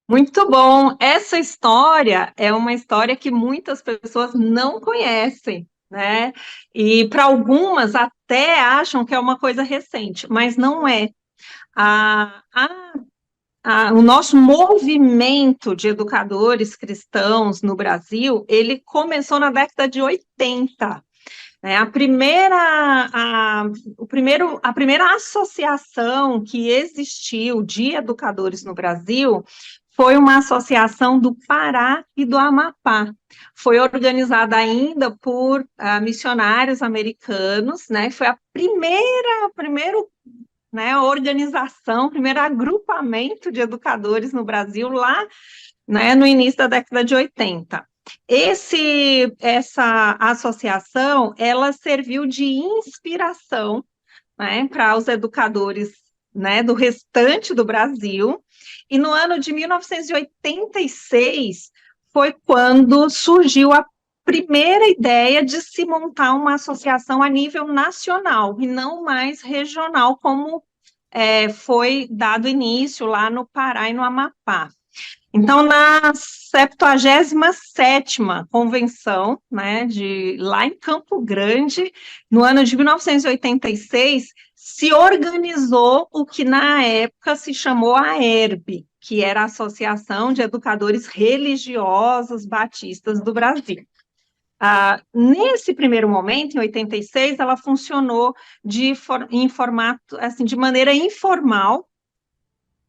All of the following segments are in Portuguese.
Muito bom. Essa história é uma história que muitas pessoas não conhecem, né? E para algumas até acham que é uma coisa recente, mas não é. A, a- o nosso movimento de educadores cristãos no Brasil, ele começou na década de 80. Né? A primeira associação que existiu de educadores no Brasil foi uma associação do Pará e do Amapá. Foi organizada ainda por missionários americanos, né? Foi primeiro, né, organização, primeiro agrupamento de educadores no Brasil lá, né, no início da década de 80. Essa associação, ela serviu de inspiração, né, para os educadores, né, do restante do Brasil, e no ano de 1986 foi quando surgiu a primeira ideia de se montar uma associação a nível nacional, e não mais regional, como foi dado início lá no Pará e no Amapá. Então, na 77ª convenção, né, lá em Campo Grande, no ano de 1986, se organizou o que na época se chamou a ERB, que era a Associação de Educadores Religiosos Batistas do Brasil. Nesse primeiro momento, em 86, ela funcionou em formato, assim, de maneira informal,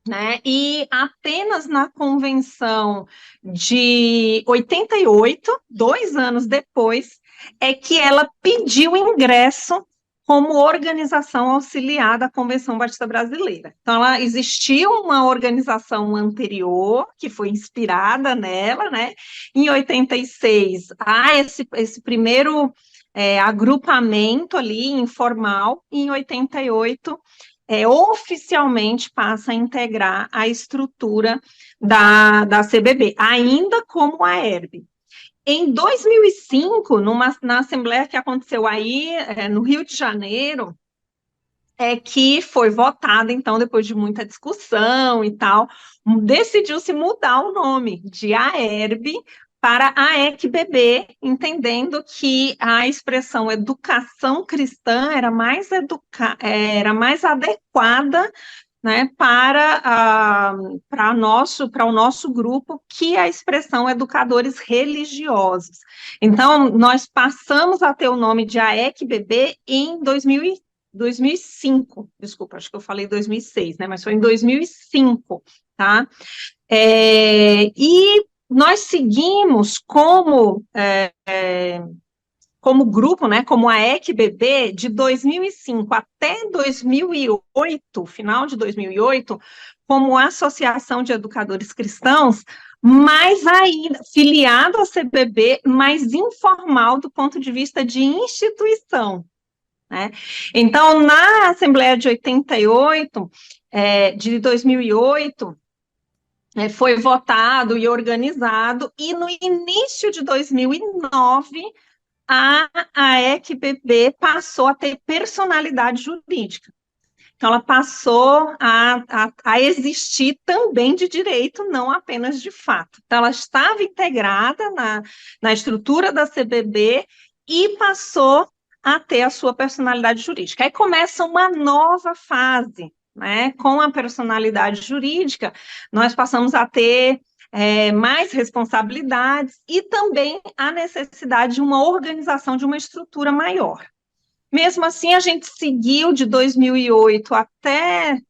né? E apenas na convenção de 88, 2 anos depois, é que ela pediu ingresso como organização auxiliar da Convenção Batista Brasileira. Então, ela existiu uma organização anterior, que foi inspirada nela, né? Em 86, há esse primeiro agrupamento ali, informal, e em 88, oficialmente passa a integrar a estrutura da CBB, ainda como a ERB. Em 2005, na assembleia que aconteceu aí no Rio de Janeiro, que foi votada, então, depois de muita discussão e tal, decidiu-se mudar o nome de AERB para AECBB, entendendo que a expressão educação cristã era mais adequada, né, para o nosso grupo, que a expressão educadores religiosos. Então, nós passamos a ter o nome de AECBB em 2005, desculpa, acho que eu falei 2006, né, mas foi em 2005, tá? E nós seguimos como grupo, né, como a ECBB, de 2005 até 2008, final de 2008, como Associação de Educadores Cristãos, mais ainda, filiado à CBB, mais informal do ponto de vista de instituição, né? Então, na Assembleia de 88, de 2008, foi votado e organizado, e no início de 2009, a ECBB passou a ter personalidade jurídica. Então, ela passou a existir também de direito, não apenas de fato. Então, ela estava integrada na estrutura da CBB e passou a ter a sua personalidade jurídica. Aí começa uma nova fase, né? Com a personalidade jurídica, nós passamos a ter mais responsabilidades e também a necessidade de uma organização de uma estrutura maior. Mesmo assim, a gente seguiu de 2008 até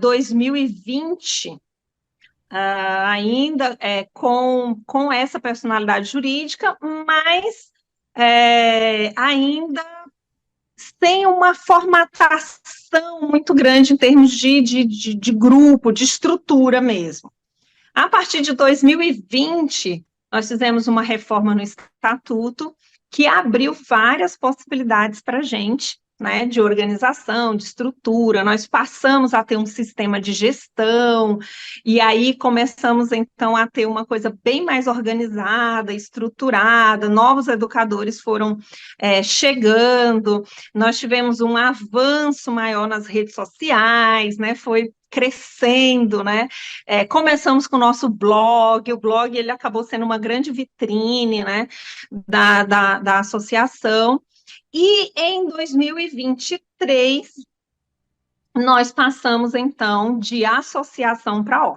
2020, ainda com essa personalidade jurídica, mas ainda sem uma formatação muito grande em termos de grupo, de estrutura mesmo. A partir de 2020, nós fizemos uma reforma no estatuto que abriu várias possibilidades para a gente, né, de organização, de estrutura. Nós passamos a ter um sistema de gestão, e aí começamos, então, a ter uma coisa bem mais organizada, estruturada. Novos educadores foram chegando, nós tivemos um avanço maior nas redes sociais, né, foi crescendo, né? Começamos com o nosso blog, o blog ele acabou sendo uma grande vitrine, né, da associação, e em 2023 nós passamos, então, de associação para